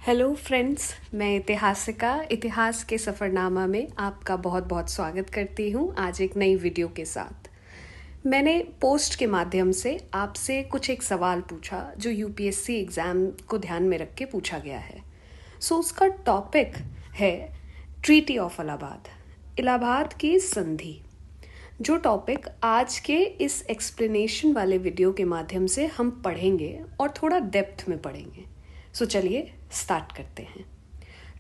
Hello friends, मैं इतिहासिका इतिहास के सफ़रनामा में आपका बहुत बहुत स्वागत करती हूँ आज एक नई वीडियो के साथ। मैंने पोस्ट के माध्यम से आपसे कुछ एक सवाल पूछा जो यूपीएससी एग्ज़ाम को ध्यान में रख के पूछा गया है। उसका टॉपिक है ट्रीटी ऑफ इलाहाबाद, इलाहाबाद की संधि, जो टॉपिक आज के इस एक्सप्लेनेशन वाले वीडियो के माध्यम से हम पढ़ेंगे और थोड़ा डेप्थ में पढ़ेंगे। चलिए स्टार्ट करते हैं।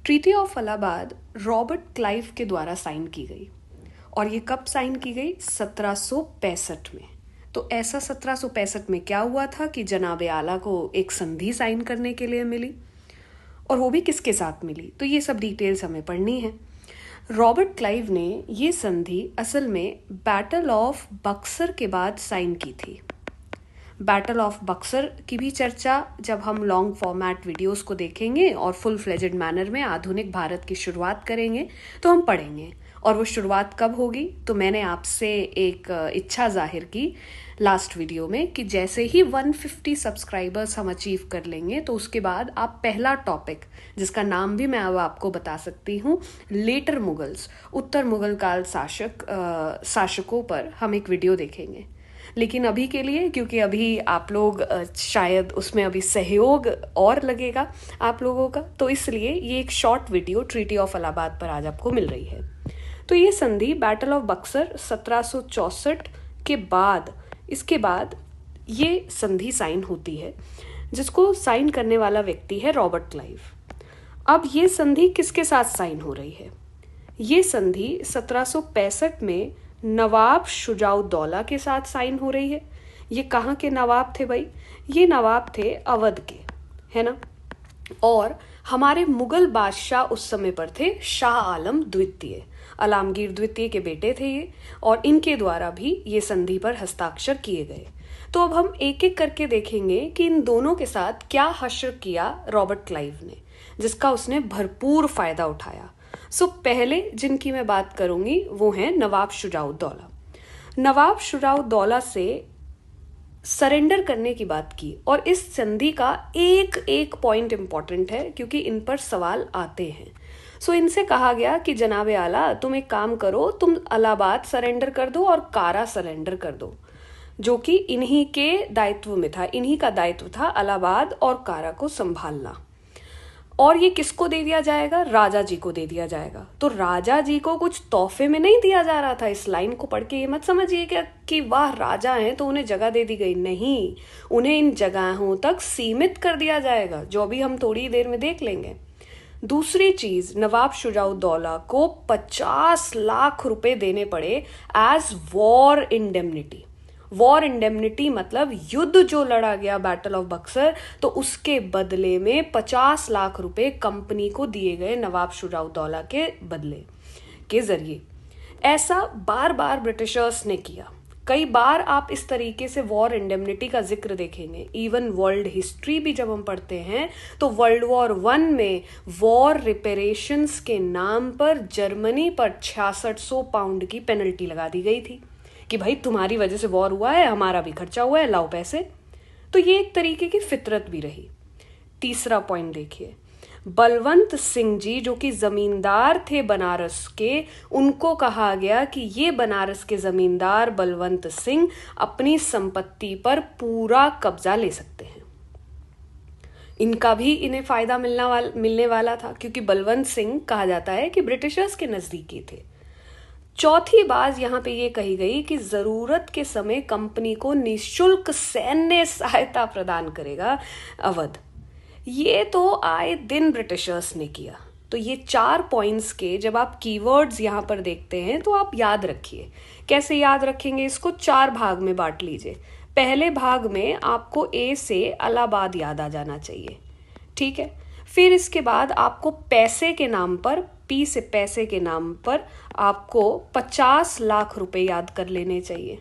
Treaty of Allahabad Robert Clive के द्वारा साइन की गई और ये कब साइन की गई? 1765 में। तो ऐसा 1765 में क्या हुआ था कि जनाब आला को एक संधि साइन करने के लिए मिली, और वो भी किसके साथ मिली? तो ये सब डिटेल्स हमें पढ़नी है। रॉबर्ट क्लाइव ने ये संधि असल में बैटल ऑफ बक्सर के बाद साइन की थी। बैटल ऑफ बक्सर की भी चर्चा जब हम लॉन्ग फॉर्मेट वीडियोस को देखेंगे और फुल फ्लेजेड मैनर में आधुनिक भारत की शुरुआत करेंगे तो हम पढ़ेंगे। और वो शुरुआत कब होगी? तो मैंने आपसे एक इच्छा जाहिर की लास्ट वीडियो में कि जैसे ही 150 सब्सक्राइबर्स हम अचीव कर लेंगे तो उसके बाद आप पहला टॉपिक, जिसका नाम भी मैं अब आपको बता सकती हूँ, लेटर मुगल्स, उत्तर मुगल काल शासकों पर हम एक वीडियो देखेंगे। लेकिन अभी के लिए, क्योंकि अभी आप लोग शायद उसमें अभी सहयोग और लगेगा आप लोगों का, तो इसलिए ये एक short video treaty of Allahabad पर आज आपको मिल रही है। तो ये संधि बैटल ऑफ बक्सर 1764 के बाद, इसके बाद ये संधि साइन होती है, जिसको साइन करने वाला व्यक्ति है रॉबर्ट क्लाइव। अब ये संधि किसके साथ साइन हो रही है? ये संधि 1765 में नवाब शुजाउद्दौला के साथ साइन हो रही है। ये कहाँ के नवाब थे भाई? ये नवाब थे अवध के, है ना। और हमारे मुगल बादशाह उस समय पर थे शाह आलम द्वितीय, आलमगीर द्वितीय के बेटे थे ये, और इनके द्वारा भी ये संधि पर हस्ताक्षर किए गए। तो अब हम एक एक करके देखेंगे कि इन दोनों के साथ क्या हश्र किया रॉबर्ट क्लाइव ने, जिसका उसने भरपूर फायदा उठाया। पहले जिनकी मैं बात करूंगी वो हैं नवाब शुजाउद्दौला। नवाब शुजाउद्दौला से सरेंडर करने की बात की, और इस संधि का एक एक पॉइंट इंपॉर्टेंट है क्योंकि इन पर सवाल आते हैं। इनसे कहा गया कि जनाब आला, तुम एक काम करो, तुम इलाहाबाद सरेंडर कर दो और कारा सरेंडर कर दो, जो कि इन्हीं के दायित्व में था। इन्हीं का दायित्व था इलाहाबाद और कारा को संभालना। और ये किसको दे दिया जाएगा? राजा जी को दे दिया जाएगा। तो राजा जी को कुछ तोहफे में नहीं दिया जा रहा था। इस लाइन को पढ़ के ये मत समझिए क्या कि वाह राजा हैं तो उन्हें जगह दे दी गई। नहीं, उन्हें इन जगहों तक सीमित कर दिया जाएगा, जो भी हम थोड़ी देर में देख लेंगे। दूसरी चीज, नवाब शुजाउद्दौला को 50 लाख रुपए देने पड़े as war indemnity. War indemnity मतलब युद्ध जो लड़ा गया बैटल ऑफ बक्सर, तो उसके बदले में 50 लाख रुपए कंपनी को दिए गए नवाब शुजाउद्दौला के बदले के जरिए। ऐसा बार बार ब्रिटिशर्स ने किया। कई बार आप इस तरीके से वॉर इंडेमनिटी का जिक्र देखेंगे। इवन वर्ल्ड हिस्ट्री भी जब हम पढ़ते हैं तो वर्ल्ड वॉर 1 में वॉर रिपेरेशंस के नाम पर जर्मनी पर 6600 पाउंड की पेनल्टी लगा दी गई थी कि भाई तुम्हारी वजह से वॉर हुआ है, हमारा भी खर्चा हुआ है, लाओ पैसे। तो ये एक तरीके की फितरत भी रही। तीसरा पॉइंट देखिए, बलवंत सिंह जी जो कि जमींदार थे बनारस के, उनको कहा गया कि ये बनारस के जमींदार बलवंत सिंह अपनी संपत्ति पर पूरा कब्जा ले सकते हैं। इनका भी इन्हें फायदा मिलने वाला था, क्योंकि बलवंत सिंह कहा जाता है कि ब्रिटिशर्स के नजदीकी थे। चौथी बात यहाँ पे ये कही गई कि जरूरत के समय कंपनी को निःशुल्क सैन्य सहायता प्रदान करेगा अवध। ये तो आए दिन ब्रिटिशर्स ने किया। तो ये 4 पॉइंट्स के जब आप कीवर्ड्स यहाँ पर देखते हैं तो आप याद रखिए। कैसे याद रखेंगे इसको? 4 भाग में बांट लीजिए। पहले भाग में आपको ए से इलाहाबाद याद आ जाना चाहिए, ठीक है। फिर इसके बाद आपको पैसे के नाम पर, पी से पैसे के नाम पर आपको 50 लाख रुपए याद कर लेने चाहिए।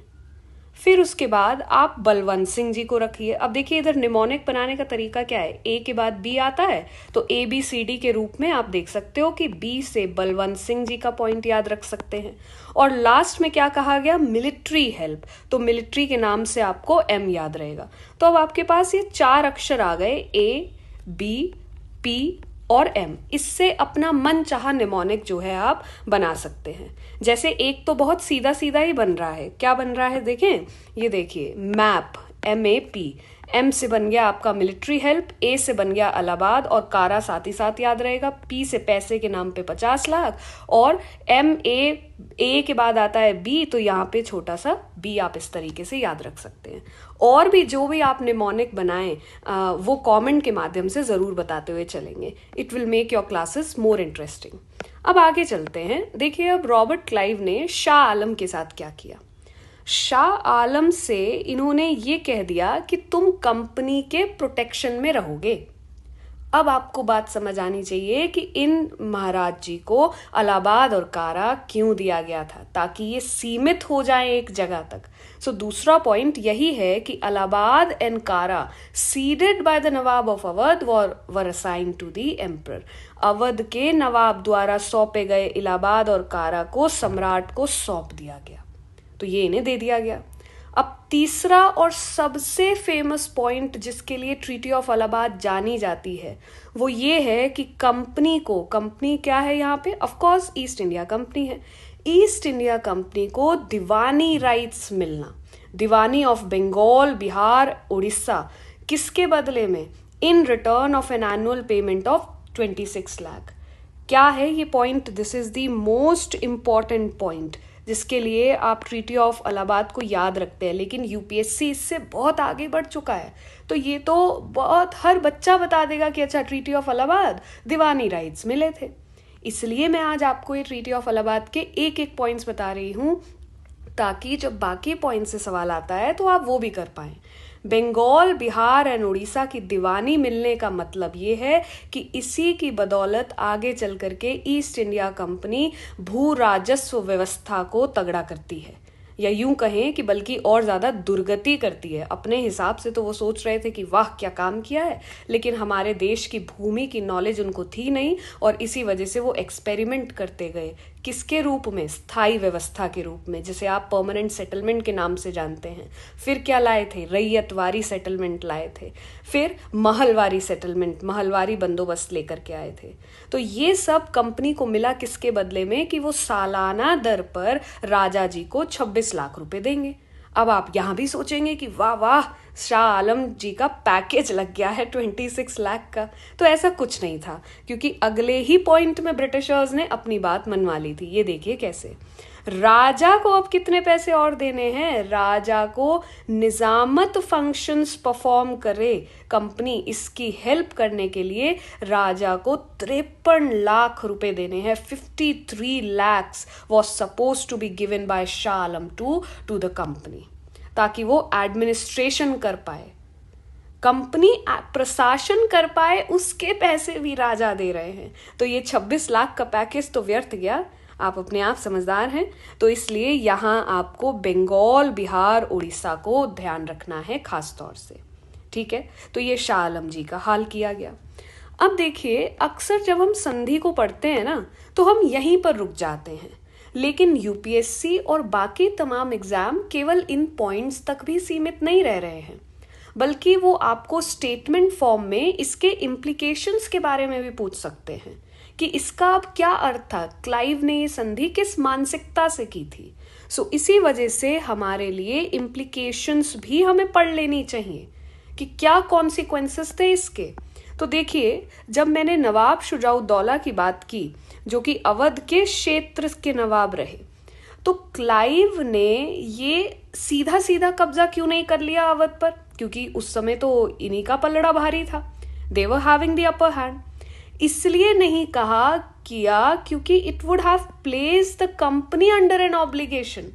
फिर उसके बाद आप बलवंत सिंह जी को रखिए। अब देखिए इधर निमोनिक बनाने का तरीका क्या है, ए के बाद बी आता है तो ए बी सी डी के रूप में आप देख सकते हो कि बी से बलवंत सिंह जी का पॉइंट याद रख सकते हैं। और लास्ट में क्या कहा गया? मिलिट्री हेल्प, तो मिलिट्री के नाम से आपको एम याद रहेगा। तो अब आपके पास ये 4 अक्षर आ गए, ए बी पी और एम, इससे अपना मन चाहा निमोनिक जो है आप बना सकते हैं। जैसे एक तो बहुत सीधा सीधा ही बन रहा है, क्या बन रहा है देखें, ये देखिए मैप, MAP, एम से बन गया आपका मिलिट्री हेल्प, ए से बन गया इलाहाबाद और कारा साथ ही साथ याद रहेगा, पी से पैसे के नाम पे 50 लाख और ए के बाद आता है बी, तो यहाँ पे छोटा सा बी आप इस तरीके से याद रख सकते हैं। और भी जो भी आप निमोनिक बनाएं वो कमेंट के माध्यम से ज़रूर बताते हुए चलेंगे। It will make your classes more interesting. अब आगे चलते हैं। देखिए अब रॉबर्ट क्लाइव ने शाह आलम के साथ क्या किया। शाह आलम से इन्होंने ये कह दिया कि तुम कंपनी के प्रोटेक्शन में रहोगे। अब आपको बात समझ आनी चाहिए कि इन महाराज जी को इलाहाबाद और कारा क्यों दिया गया था, ताकि ये सीमित हो जाए एक जगह तक। सो दूसरा पॉइंट यही है कि Allahabad and Kara ceded by the nawab of Awadh were assigned to the emperor. Awadh के नवाब द्वारा सौंपे गए इलाहाबाद और कारा को सम्राट को सौंप दिया गया, तो ये इन्हें दे दिया गया। अब तीसरा और सबसे फेमस पॉइंट जिसके लिए ट्रीटी ऑफ इलाहाबाद जानी जाती है वो ये है कि कंपनी क्या है यहाँ पे, of course east India company है। ईस्ट इंडिया कंपनी को दीवानी राइट्स मिलना, दीवानी ऑफ बंगाल, बिहार, उड़ीसा, किसके बदले में, in return of an annual payment of 26 lakh. क्या है ये point, this is the most important point जिसके लिए आप ट्रीटी ऑफ इलाहाबाद को याद रखते हैं, लेकिन यूपीएससी इससे बहुत आगे बढ़ चुका है। तो ये तो बहुत हर बच्चा बता देगा कि अच्छा treaty of Allahabad Deewani rights मिले थे। इसलिए मैं आज आपको ये ट्रीटी ऑफ इलाहाबाद के एक एक पॉइंट्स बता रही हूँ, ताकि जब बाकी पॉइंट से सवाल आता है तो आप वो भी कर पाएं। बंगाल, बिहार एंड उड़ीसा की दीवानी मिलने का मतलब ये है कि इसी की बदौलत आगे चल करके ईस्ट इंडिया कंपनी भू राजस्व व्यवस्था को तगड़ा करती है, या यूं कहें कि बल्कि और ज़्यादा दुर्गति करती है। अपने हिसाब से तो वो सोच रहे थे कि वाह क्या काम किया है, लेकिन हमारे देश की भूमि की नॉलेज उनको थी नहीं और इसी वजह से वो एक्सपेरिमेंट करते गए। किसके रूप में, स्थायी व्यवस्था के रूप में, जिसे आप परमानेंट सेटलमेंट के नाम से जानते हैं। फिर क्या लाए थे, रैयतवारी सेटलमेंट लाए थे, फिर महलवारी सेटलमेंट, महलवारी बंदोबस्त लेकर के आए थे। तो ये सब कंपनी को मिला किसके बदले में, कि वो सालाना दर पर राजा जी को 26 लाख रुपए देंगे। अब आप यहां भी सोचेंगे कि वाह वाह, शाह आलम जी का पैकेज लग गया है 26 लाख का। तो ऐसा कुछ नहीं था, क्योंकि अगले ही पॉइंट में ब्रिटिशर्स ने अपनी बात मनवा ली थी। ये देखिए कैसे, राजा को अब कितने पैसे और देने हैं, राजा को निजामत फंक्शंस परफॉर्म करे कंपनी, इसकी हेल्प करने के लिए राजा को 53 लाख रुपए देने हैं। 53 lakhs was supposed to be given by Shah Alam to the company, ताकि वो एडमिनिस्ट्रेशन कर पाए, कंपनी प्रशासन कर पाए, उसके पैसे भी राजा दे रहे हैं। तो ये 26 लाख का पैकेज तो व्यर्थ गया। आप अपने आप समझदार हैं, तो इसलिए यहाँ आपको बंगाल, बिहार, उड़ीसा को ध्यान रखना है खास तौर से, ठीक है। तो ये शाह आलम जी का हाल किया गया। अब देखिए, अक्सर जब हम संधि को पढ़ते हैं ना, तो हम यहीं पर रुक जाते हैं, लेकिन यूपीएससी और बाकी तमाम एग्जाम केवल इन पॉइंट्स तक भी सीमित नहीं रह रहे हैं, बल्कि वो आपको स्टेटमेंट फॉर्म में इसके इम्प्लीकेशंस के बारे में भी पूछ सकते हैं कि इसका अब क्या अर्थ था, क्लाइव ने ये संधि किस मानसिकता से की थी। सो इसी वजह से हमारे लिए इम्प्लीकेशंस भी हमें पढ़ लेनी चाहिए कि क्या कॉन्सिक्वेंसेस थे इसके। तो देखिए, जब मैंने नवाब शुजाउद्दौला की बात की, जो कि अवध के क्षेत्र के नवाब रहे, तो क्लाइव ने ये सीधा सीधा कब्जा क्यों नहीं कर लिया अवध पर, क्योंकि उस समय तो इन्हीं का पलड़ा भारी था, they were having the upper hand. इसलिए नहीं किया क्योंकि it would have placed the company under an obligation.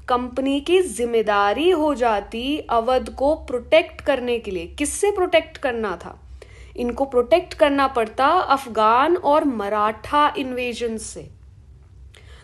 Company की जिम्मेदारी हो जाती अवध को प्रोटेक्ट करने के लिए। किससे प्रोटेक्ट करना था, इनको प्रोटेक्ट करना पड़ता अफगान और मराठा इन्वेजन से।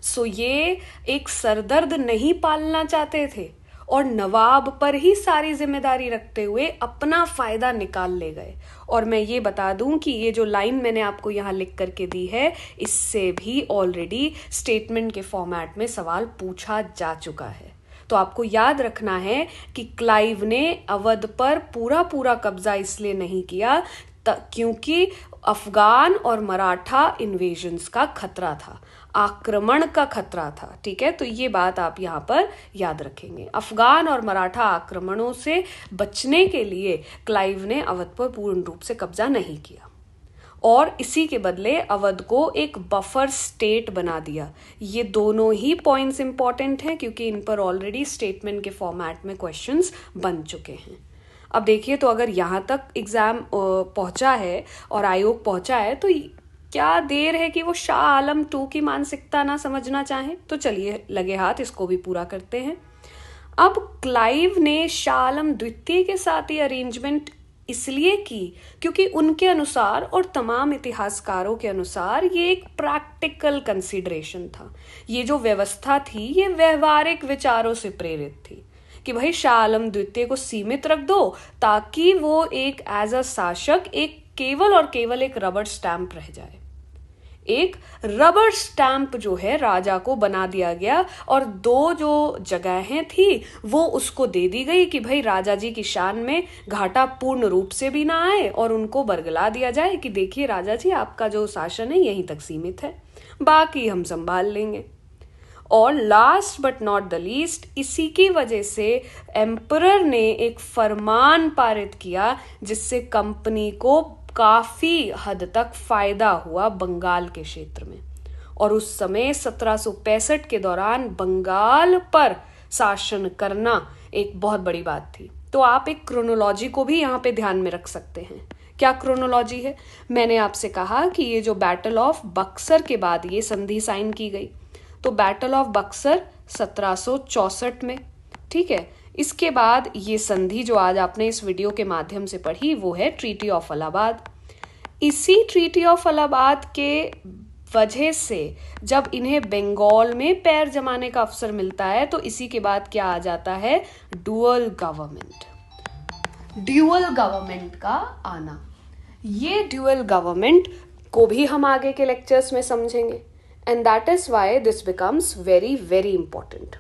सो ये एक सरदर्द नहीं पालना चाहते थे और नवाब पर ही सारी जिम्मेदारी रखते हुए अपना फायदा निकाल ले गए। और मैं ये बता दूं कि ये जो लाइन मैंने आपको यहाँ लिख करके दी है, इससे भी ऑलरेडी स्टेटमेंट के फॉर्मेट में सवाल पूछा जा चुका है। तो आपको याद रखना है कि क्लाइव ने अवध पर पूरा कब्जा इसलिए नहीं किया क्योंकि अफगान और मराठा इन्वेजन्स का खतरा था, आक्रमण का खतरा था। ठीक है, तो ये बात आप यहाँ पर याद रखेंगे। अफगान और मराठा आक्रमणों से बचने के लिए क्लाइव ने अवध पर पूर्ण रूप से कब्जा नहीं किया और इसी के बदले अवध को एक बफर स्टेट बना दिया। ये दोनों ही पॉइंट्स इंपॉर्टेंट हैं क्योंकि इन पर ऑलरेडी स्टेटमेंट के फॉर्मेट में क्वेश्चंस बन चुके हैं। अब देखिए, तो अगर यहाँ तक एग्जाम पहुंचा है और आयोग पहुंचा है तो क्या देर है कि वो शाह आलम 2 की मानसिकता ना समझना चाहें। तो चलिए लगे हाथ इसको भी पूरा करते हैं। अब क्लाइव ने शाह आलम द्वितीय के साथ ये अरेंजमेंट इसलिए की क्योंकि उनके अनुसार और तमाम इतिहासकारों के अनुसार ये एक प्रैक्टिकल कंसीडरेशन था। ये जो व्यवस्था थी ये व्यवहारिक विचारों से प्रेरित थी कि भाई शाह आलम द्वितीय को सीमित रख दो ताकि वो एक एज अ शासक एक केवल और केवल एक रबर स्टैंप रह जाए। एक रबर स्टैंप जो है राजा को बना दिया गया और 2 जो जगहें थी वो उसको दे दी गई कि भाई राजा जी की शान में घाटा पूर्ण रूप से भी ना आए और उनको बरगला दिया जाए कि देखिए राजा जी आपका जो शासन है यहीं तक सीमित है, बाकी हम संभाल लेंगे। और last but not the least, इसी की वजह से एम्परर ने एक फरमान पारित किया जिससे कंपनी को काफी हद तक फायदा हुआ बंगाल के क्षेत्र में। और उस समय 1765 के दौरान बंगाल पर शासन करना एक बहुत बड़ी बात थी। तो आप एक क्रोनोलॉजी को भी यहाँ पे ध्यान में रख सकते हैं। क्या क्रोनोलॉजी है? मैंने आपसे कहा कि ये जो बैटल ऑफ बक्सर के बाद ये संधि साइन की गई, तो बैटल ऑफ बक्सर 1764 में, ठीक है। इसके बाद ये संधि जो आज आपने इस वीडियो के माध्यम से पढ़ी वो है ट्रीटी ऑफ इलाहाबाद। इसी ट्रीटी ऑफ इलाहाबाद के वजह से जब इन्हें बंगाल में पैर जमाने का अवसर मिलता है तो इसी के बाद क्या आ जाता है? ड्यूअल गवर्नमेंट का आना। ये ड्यूअल गवर्नमेंट को भी हम आगे के लेक्चर्स में समझेंगे and that is why this becomes very very important.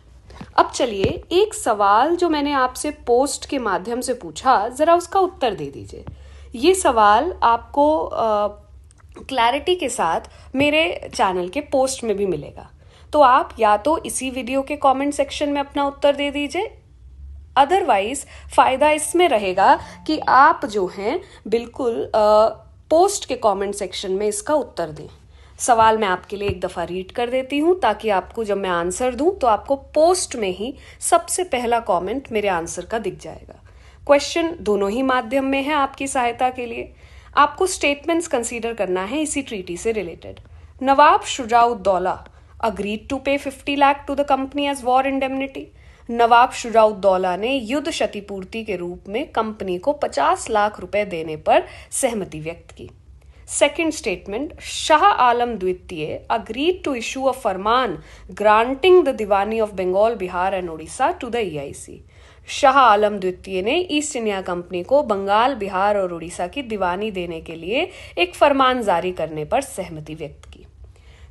अब चलिए एक सवाल जो मैंने आपसे पोस्ट के माध्यम से पूछा, जरा उसका उत्तर दे दीजिए। ये सवाल आपको क्लैरिटी के साथ मेरे चैनल के पोस्ट में भी मिलेगा, तो आप या तो इसी वीडियो के कमेंट सेक्शन में अपना उत्तर दे दीजिए, अदरवाइज फायदा इसमें रहेगा कि आप जो हैं बिल्कुल पोस्ट के कमेंट सेक्शन में इसका उत्तर दें। सवाल मैं आपके लिए एक दफ़ा रीड कर देती हूँ ताकि आपको जब मैं आंसर दूँ तो आपको पोस्ट में ही सबसे पहला कमेंट मेरे आंसर का दिख जाएगा। क्वेश्चन दोनों ही माध्यम में है आपकी सहायता के लिए। आपको स्टेटमेंट्स कंसीडर करना है इसी ट्रीटी से related. Nawab Shujauddaula agreed to pay 50 lakh to the company as war indemnity. Nawab Shujauddaula ने युद्ध क्षतिपूर्ति के रूप में कंपनी को 50 लाख रुपए देने पर सहमति व्यक्त की। सेकेंड स्टेटमेंट, शाह आलम द्वितीय agreed to issue a farman granting the diwani of Bengal, Bihar and Orissa to the EIC। Shah Alam द्वितीय ने ईस्ट इंडिया कंपनी को बंगाल, बिहार और उड़ीसा की दीवानी देने के लिए एक फरमान जारी करने पर सहमति व्यक्त की।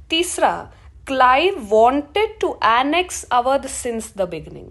तीसरा, Clive wanted to annex Awadh since the beginning.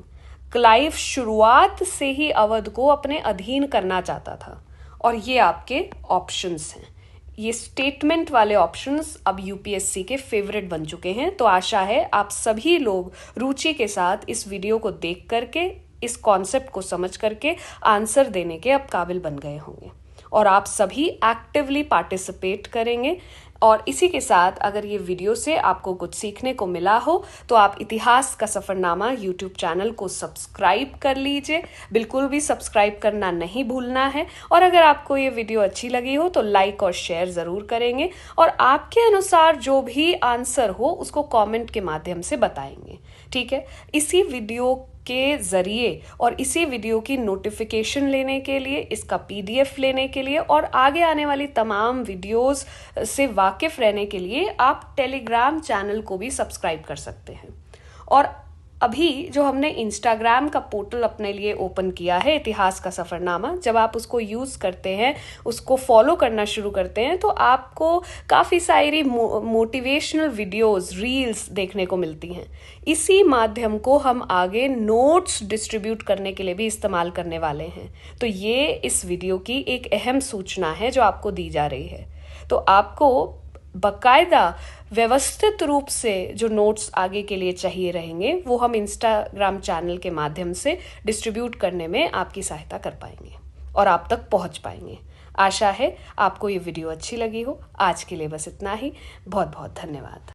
Clive शुरुआत से ही अवध को अपने अधीन करना चाहता था। और ये आपके ऑप्शंस हैं। ये स्टेटमेंट वाले ऑप्शंस अब UPSC के फेवरेट बन चुके हैं, तो आशा है आप सभी लोग रुचि के साथ इस वीडियो को देख करके, इस कॉन्सेप्ट को समझ करके आंसर देने के अब काबिल बन गए होंगे और आप सभी एक्टिवली पार्टिसिपेट करेंगे। और इसी के साथ अगर ये वीडियो से आपको कुछ सीखने को मिला हो तो आप इतिहास का सफ़रनामा YouTube चैनल को सब्सक्राइब कर लीजिए। बिल्कुल भी सब्सक्राइब करना नहीं भूलना है। और अगर आपको ये वीडियो अच्छी लगी हो तो लाइक और शेयर ज़रूर करेंगे और आपके अनुसार जो भी आंसर हो उसको कमेंट के माध्यम से बताएंगे। ठीक है, इसी वीडियो के ज़रिए और इसी वीडियो की नोटिफिकेशन लेने के लिए, इसका PDF लेने के लिए और आगे आने वाली तमाम वीडियोस से वाकिफ़ रहने के लिए आप टेलीग्राम चैनल को भी सब्सक्राइब कर सकते हैं। और अभी जो हमने इंस्टाग्राम का पोर्टल अपने लिए ओपन किया है, इतिहास का सफ़रनामा, जब आप उसको यूज़ करते हैं, उसको फॉलो करना शुरू करते हैं तो आपको काफ़ी सारी मोटिवेशनल वीडियोस, रील्स देखने को मिलती हैं। इसी माध्यम को हम आगे नोट्स डिस्ट्रीब्यूट करने के लिए भी इस्तेमाल करने वाले हैं। तो ये इस वीडियो की एक अहम सूचना है जो आपको दी जा रही है। तो आपको बाकायदा व्यवस्थित रूप से जो नोट्स आगे के लिए चाहिए रहेंगे वो हम इंस्टाग्राम चैनल के माध्यम से डिस्ट्रीब्यूट करने में आपकी सहायता कर पाएंगे और आप तक पहुंच पाएंगे। आशा है आपको ये वीडियो अच्छी लगी हो। आज के लिए बस इतना ही। बहुत बहुत धन्यवाद।